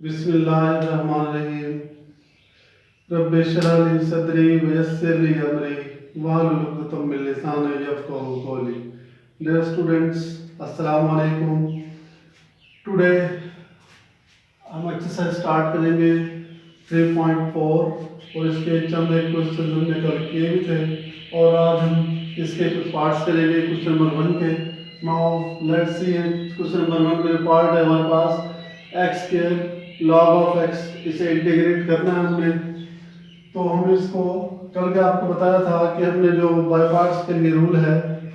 बिस्मिल्लाहिर्रहमानिर्रहीम। रब्बि इश्रह ली सदरी वयस्सिर ली अमरी वाहलुल उक़दतम मिन लिसानी यफ़क़हू क़ौली। Dear students, अस्सलाम वालेकुम। टुडे हम एक्सरसाइज स्टार्ट करेंगे 3.4 और इसके चंद एक क्वेश्चन हमने कल किए भी थे और आज हम इसके कुछ पार्ट्स करेंगे क्वेश्चन नंबर 1 के। Now let's see question number 1 में पार्ट है हमारे पास x square log of x, इसे इंटीग्रेट करना है हमने। तो हम इसको कल के आपको बताया था कि हमने जो बाय पार्ट्स के लिए रूल है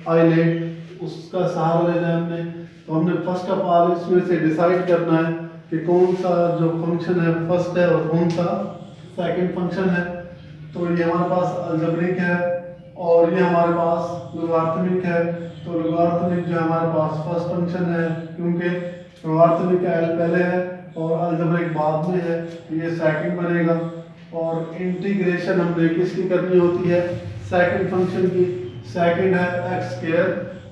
आइलेट, उसका सहारा लेना है हमने। तो हमने फर्स्ट ऑफ ऑल इसमें से डिसाइड करना है कि कौन सा जो फंक्शन है फर्स्ट है और कौन सा सेकंड फंक्शन है। तो ये हमारे पास अलजेब्रिक है और ये हमारे पास लोगारिथमिक है। तो लोगारिथमिक जो हमारे पास फर्स्ट फंक्शन है, क्योंकि लोगारिथमिक का एल पहले है और अलजेब्रिक बाद में है, तो ये सेकंड बनेगा। और इंटीग्रेशन हमने किसकी करनी होती है, सेकंड फंक्शन की। सेकंड है एक्स स्क्वायर,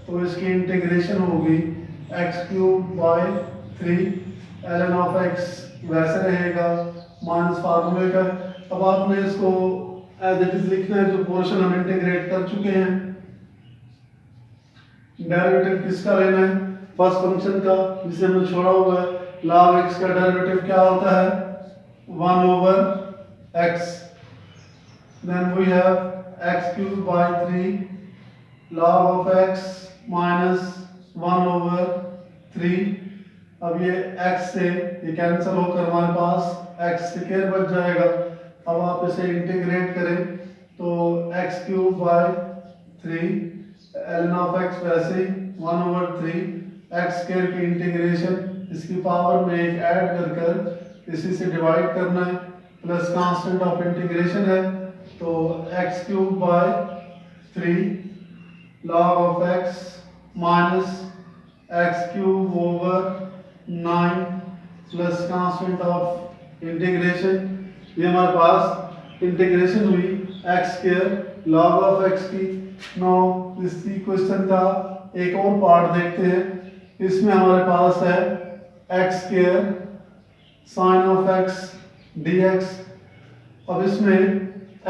तो इसकी इंटीग्रेशन होगी x cube by 3 ln of x वैसे रहेगा माइनस फार्मूले का। अब आपने इसको एज इट इज लिखना है, जो पोर्शन हम इंटीग्रेट कर चुके हैं। डेरिवेटिव किसका लेना है, फर्स्ट फंक्शन का जिसे हमने छोड़ा हुआ है। log x का डेरिवेटिव क्या होता है, 1 over x, then we have x cube by 3 log of x minus 1 over 3। अब ये x से ये कैंसिल होकर हमारे पास x स्क्वायर बच जाएगा। अब आप इसे इंटीग्रेट करें तो x cube by 3 ln of x वैसे ही 1 over 3 x स्क्वायर की इंटीग्रेशन, इसकी पावर में एक ऐड कर इसी से डिवाइड करना है, प्लस कांस्टेंट ऑफ इंटीग्रेशन है। तो x cube by 3 log of x minus x cube over 9 plus constant of integration. ये हमारे पास इंटीग्रेशन हुई x square log of x की। नाउ इसी क्वेश्चन का एक और पार्ट देखते हैं। इसमें हमारे पास है x square sine of x dx। अब इसमें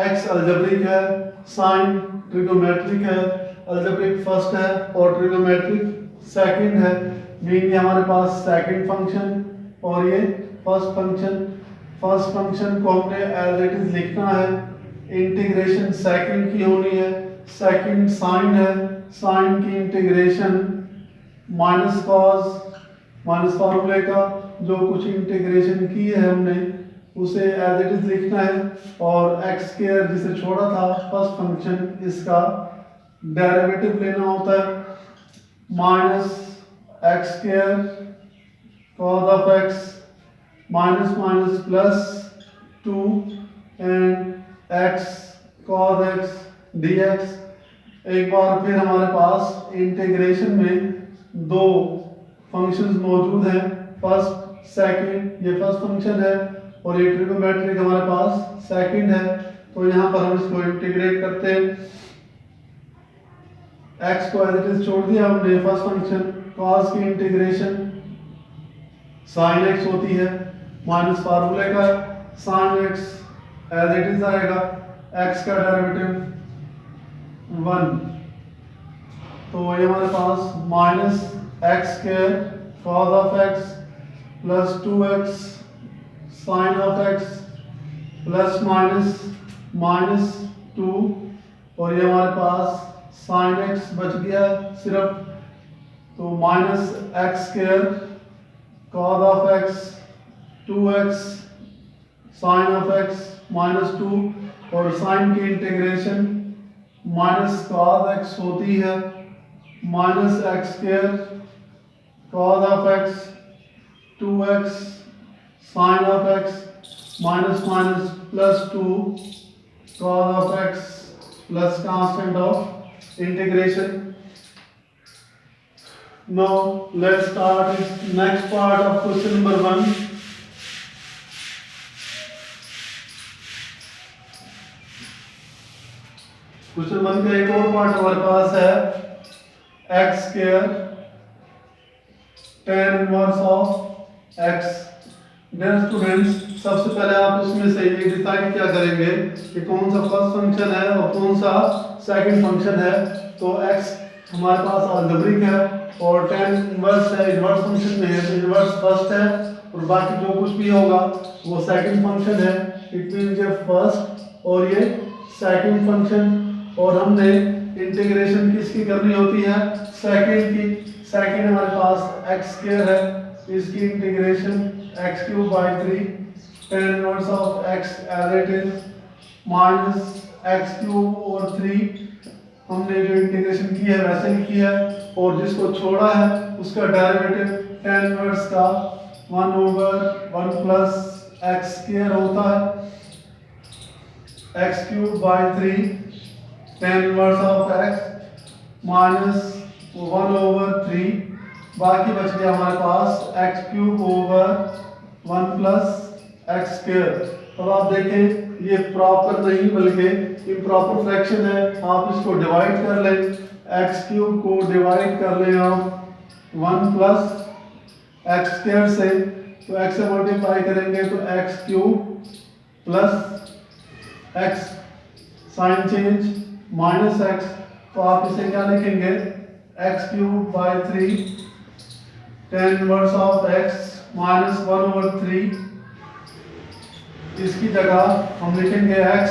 x अलजेब्रिक है, साइन ट्रिगोमेट्रिक है। अलजेब्रिक फर्स्ट है और ट्रिगोमेट्रिक सेकंड है, मीन ये हमारे पास सेकंड फंक्शन और ये फर्स्ट फंक्शन। फर्स्ट फंक्शन को हमने एज इट इज लिखना है, इंटीग्रेशन सेकंड की होनी है। सेकंड साइन है, साइन की इंटीग्रेशन माइनस कॉस, माइनस फार्मूले का जो कुछ इंटीग्रेशन की है हमने उसे एज इट इज लिखना है। और एक्स स्क्वायर जिसे छोड़ा था फर्स्ट फंक्शन, इसका डेरिवेटिव लेना होता है, minus x square cos of x minus minus plus 2 and x cos x dx। एक बार फिर हमारे पास इंटीग्रेशन में दो फंक्शंस मौजूद हैं, फर्स्ट सेकंड, ये फर्स्ट फंक्शन है और ये ट्रिगोमेट्रिक हमारे पास सेकंड है। तो यहाँ पर हम इसको इंटीग्रेट करते हैं। x को एज इट इज छोड़ दिया हमने, फर्स्ट फंक्शन cos की इंटीग्रेशन sin x होती है, माइनस फार्मूले का sin x as it is आएगा, x का डेरिवेटिव 1। तो ये हमारे पास minus x square cos of x plus 2x sine of x plus minus minus 2, और ये हमारे पास साइन एक्स बच गया सिर्फ। तो minus x square cos of x 2x sine of x minus 2, और साइन की इंटीग्रेशन माइनस कॉस एक्स होती है, minus x square cos of x 2x sine of x minus minus plus 2 cos of x plus constant of integration. Now let's start next part of question number 1। Question 1 का एक और part हमारे पास है x square tan inverse of x dear students, सबसे पहले आप इसमें से ये डिसाइड क्या करेंगे कि कौन सा फर्स्ट फंक्शन है और कौन सा सेकंड फंक्शन है। तो x हमारे पास अलजेब्रिक है और tan इनवर्स है, इनवर्स फंक्शन में है तो इनवर्स फर्स्ट है और बाकी जो कुछ भी होगा वो सेकंड फंक्शन है। इट मींस ये फर्स्ट और ये सेकंड फंक्शन। और हमने इंटीग्रेशन किसकी करनी होती है? सेकंड की। सेकंड हमारे पास x स्क्वायर है, इसकी integration x cube by 3 tan inverse of x as it is minus x cube over 3। हमने जो इंटीग्रेशन की है वैसे ही की है और जिसको छोड़ा है उसका डेरिवेटिव tan इनवर्स का 1 ओवर 1 प्लस x स्क्वायर होता है, x cube by 3 tan inverse of x minus 1 over 3। बाकी बच गया हमारे पास x cube over 1 plus x square. अब आप देखें ये प्रॉपर नहीं बल्कि इम्प्रॉपर फ्रैक्शन है। आप इसको डिवाइड कर लें, x क्यूब को डिवाइड कर लें आप 1 प्लस x स्क्वायर से, तो x से मल्टीप्लाई करेंगे तो x cube plus x sine change minus x। तो आप इसे क्या लिखेंगे? x cube by 3 tan inverse of x minus 1 over 3। इसकी जगह हम लिखेंगे x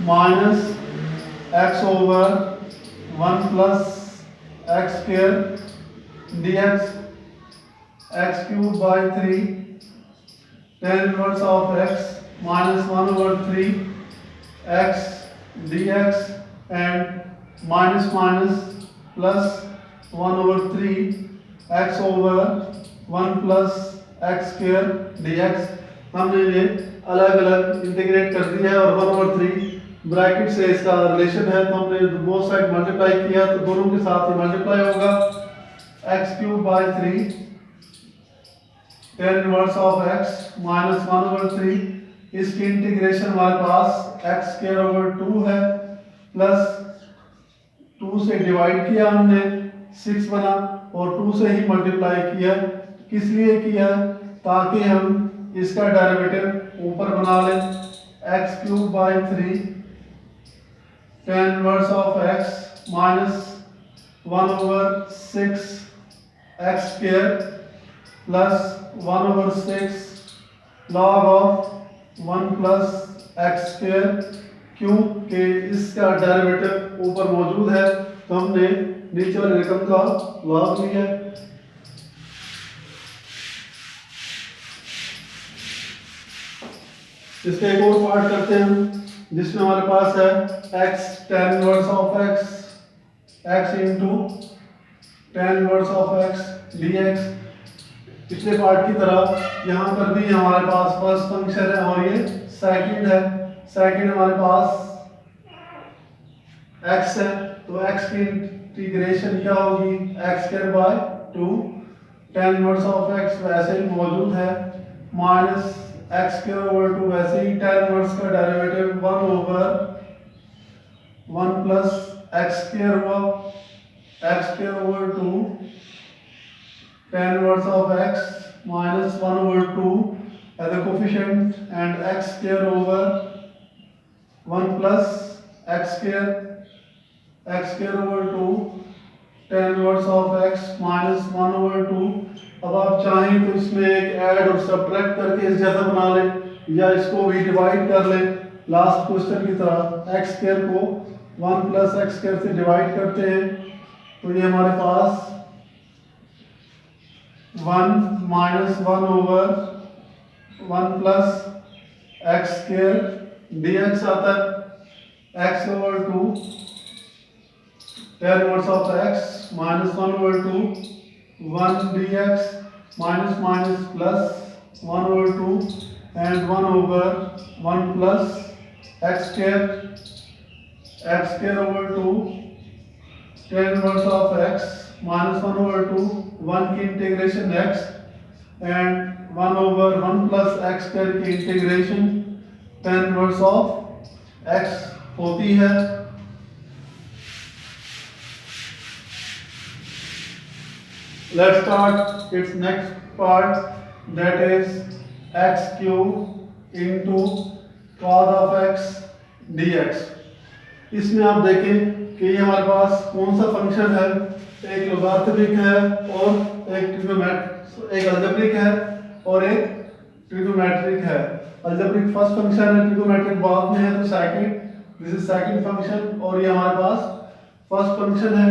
minus x over 1 plus x square dx x cube by 3 tan inverse of x minus 1 over 3 x dx and minus minus plus 1 over 3 x over 1 plus x square dx। हमने ये अलग अलग integrate कर दिया है और 1 over 3 bracket से इसका रिलेशन है तो हमने बोथ साइड मल्टीप्लाई किया तो दोनों के साथ ही मल्टीप्लाई होगा। x cube by 3 tan inverse of x minus 1 over 3। इसकी इंटीग्रेशन हमारे पास x स्क्वायर ओवर 2 है प्लस 2 से डिवाइड किया हमने 6 बना और 2 से ही मल्टीप्लाई किया। किस लिए किया? ताकि हम इसका डेरिवेटिव ऊपर बना लें। x cube by 3 tan inverse of x minus 1 over 6 x square plus 1 over 6 log of 1 plus x square. क्योंकि इसका डेरिवेटिव ऊपर मौजूद है तो हमने नीचे वाली रकम का लॉग लिया। इसका एक और पार्ट करते हैं जिसमें हमारे पास है x tan inverse of x into tan inverse of x dx। पिछले पार्ट की तरह यहाँ पर भी हमारे पास फर्स्ट फंक्शन है और ये सेकंड है। सेकंड हमारे पास x है तो x की इंटीग्रेशन क्या होगी? x square by 2 tan inverse of x वैसे ही मौजूद है माइनस x स्क्वायर ओवर 2 वैसे ही tan इनवर्स का derivative 1 over 1 plus x square हुआ x square over 2 tan inverse of x minus 1 over 2 as a coefficient and x square over 1 plus x square over 2 tan inverse of x minus 1 over 2। अब आप चाहें तो इसमें एक add और subtract करके इस जैसा बना लें या इसको भी डिवाइड कर लें लास्ट क्वेश्चन की तरह। x स्क्वायर को 1 प्लस x स्क्वायर से डिवाइड करते हैं तो ये हमारे पास 1 minus 1 over 1 plus x square dx आता है x over 2 tan inverse of x minus 1 over 2 1 dx minus minus plus 1 over 2 and 1 over 1 plus x square over 2 tan inverse of x minus 1 over 2 1 की integration x and 1 over 1 plus x square की integration tan inverse of x होती है। Let's start its next part, that is x cube into cos of x D x. इसमें आप देखें कि ये हमारे पास कौन सा फंक्शन है, एक लोगारिथमिक है और एक अलजेब्रिक है और एक ट्रिग्नोमेट्रिक है। अलजेब्रिक फर्स्ट फंक्शन है, ट्रिग्नोमेट्रिक बाद में है, तो second, this is second function. और ये हमारे पास फर्स्ट फंक्शन है।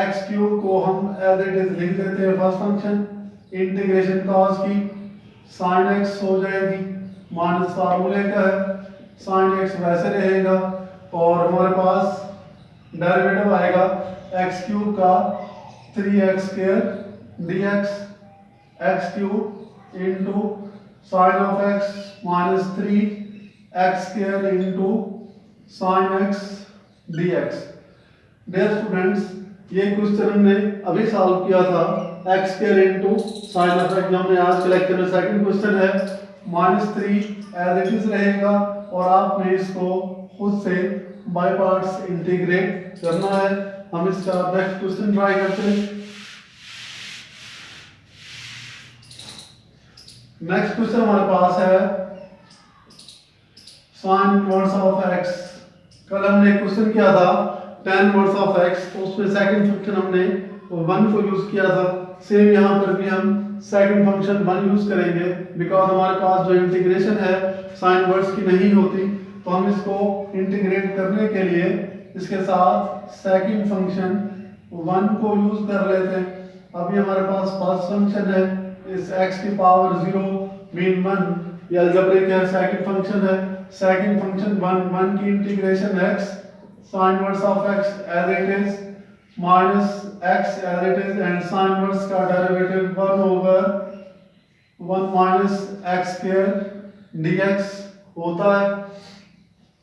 एक्स क्यूब को हम एज इट इज लिख देते हैं फर्स्ट फंक्शन, इंटीग्रेशन कॉस की साइन एक्स हो जाएगी, माइनस फार्मूले का है, साइन एक्स वैसे रहेगा और हमारे पास डेरिवेटिव आएगा एक्स क्यूब का 3x square dx, x cube into sine of x minus 3x square into sine x dx। Dear students, ये क्वेश्चन हमने अभी सॉल्व किया था, x square into sine of x. हमने आज के लेक्चर में सेकंड क्वेश्चन है, -3 एज इट इज रहेगा और आपने इसको खुद से बाय पार्ट्स इंटीग्रेट करना है। हम इसका नेक्स्ट क्वेश्चन ट्राई करते हैं। नेक्स्ट क्वेश्चन हमारे पास है साइन इनवर्स ऑफ एक्स। कल हमने क्वेश्चन किया था tan इनवर्स ऑफ एक्स, तो उसमें सेकंड फंक्शन हमने 1 को यूज किया था। सेम यहाँ पर भी हम सेकंड फंक्शन 1 यूज करेंगे, बिकॉज हमारे पास जो इंटीग्रेशन है साइन इनवर्स की नहीं होती, तो हम इसको इंटीग्रेट करने के लिए इसके साथ सेकंड फंक्शन 1 को यूज कर लेते हैं। अभी हमारे पास फर्स्ट फंक्शन है, इस x की पावर 0 मीन 1, ये अलजेब्रिक है, सेकंड फंक्शन है, सेकंड फंक्शन 1 की integration x sin inverse of x as it is minus x as it is and sin inverse का derivative 1 over 1 minus x square dx होता है।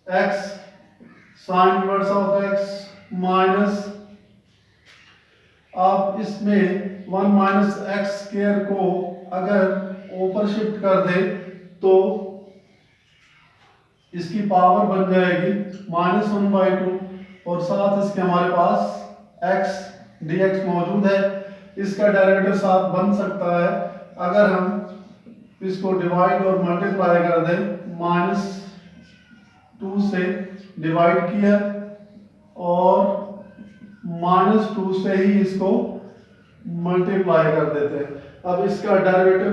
x sin inverse of x minus, आप इसमें 1 minus x square को अगर ऊपर shift कर दे तो इसकी पावर बन जाएगी -1/2 और साथ इसके हमारे पास x dx मौजूद है। इसका डेरिवेटिव साथ बन सकता है अगर हम इसको डिवाइड और मल्टीप्लाई कर दें, -2 से डिवाइड किया और -2 से ही इसको मल्टीप्लाई कर देते हैं। अब इसका डेरिवेटिव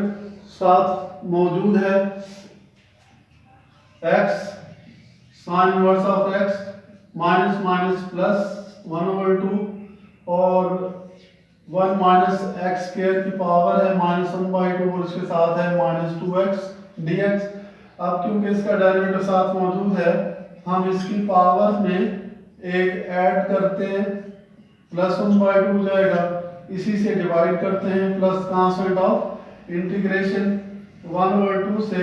साथ मौजूद है, x sin inverse of x minus minus plus 1/2 और 1 माइनस x स्क्वायर की पावर है -1/2 और इसके साथ है -2x dx। अब क्योंकि इसका डेरिवेटिव साथ मौजूद है, हम इसकी पावर में एक ऐड करते हैं, +1/2 हो जाएगा, इसी से डिवाइड करते हैं, प्लस कांस्टेंट ऑफ इंटीग्रेशन 1/2 से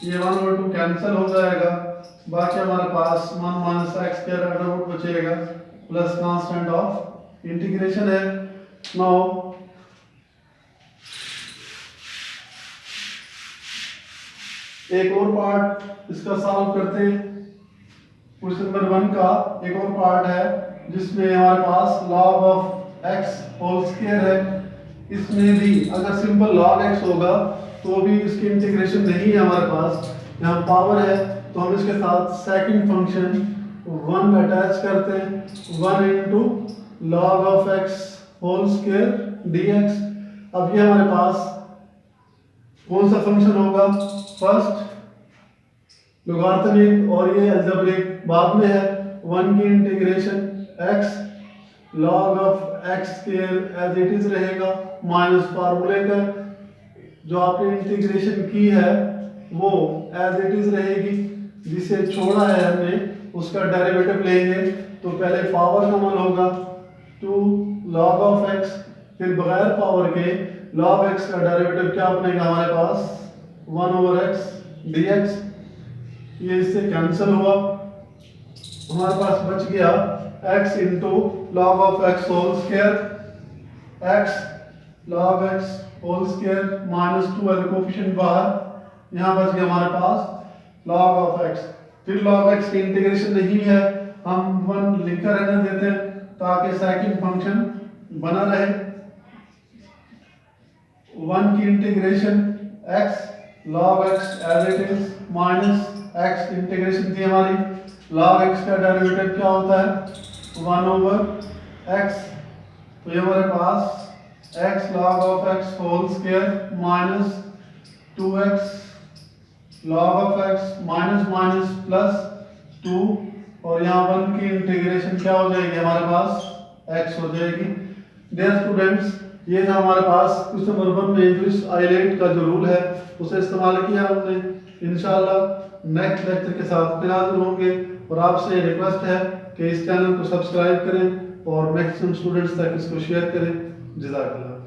ये 1/2 कैंसिल हो जाएगा, बाकी हमारे पास 1 minus x square under root बचेगा, प्लस कांस्टेंट ऑफ इंटीग्रेशन है। नाउ एक और पार्ट इसका सॉल्व करते हैं। क्वेश्चन नंबर 1 का एक और पार्ट है जिसमें हमारे पास log of x whole square है। इसमें भी अगर सिंपल log x होगा तो भी इसकी इंटीग्रेशन नहीं है हमारे पास, यहाँ पावर है, तो हम इसके साथ सेकंड फंक्शन 1 अटैच करते हैं, 1 into log of x whole square dx। अब ये हमारे पास कौन सा फंक्शन होगा, फर्स्ट लोगारिथमिक और ये अलजेब्रिक बाद में है। 1 की integration x log of x square as it is रहेगा, माइनस फार्मूले का जो आपने इंटीग्रेशन की है वो एज इट इज रहेगी, जिसे छोड़ा है हमने उसका डेरिवेटिव लेंगे, तो पहले पावर कॉमन होगा 2 log ऑफ x, फिर बगैर पावर के log x का डेरिवेटिव क्या बनेगा हमारे पास 1/x dx। ये इससे कैंसिल हुआ, हमारे पास बच गया x into log of x whole square, x log x whole square -2 coefficient बाहर, यहाँ बच गया हमारे पास log ऑफ x। फिर log x की इंटीग्रेशन नहीं है, हम 1 लिखकर रहने देते हैं ताकि सेकंड फंक्शन बना रहे। 1 की integration x log x as it is minus x integration थी हमारी, log x का डेरिवेटिव क्या होता है 1/x, तो ये हमारे पास x log of x whole square minus 2x log of x minus minus plus 2, और यहाँ 1 की इंटीग्रेशन क्या हो जाएगी हमारे पास x हो जाएगी। डियर स्टूडेंट्स, ये था हमारे पास क्वेश्चन नंबर 1 में इंग्लिश आइलेट का जो रूल है उसे इस्तेमाल किया हमने। इंशाल्लाह नेक्स्ट लेक्चर के साथ फिर हाजिर होंगे, और आपसे रिक्वेस्ट है कि इस चैनल को सब्सक्राइब करें और मैक्सिमम स्टूडेंट्स तक इसको शेयर करें। जज़ाकल्लाह।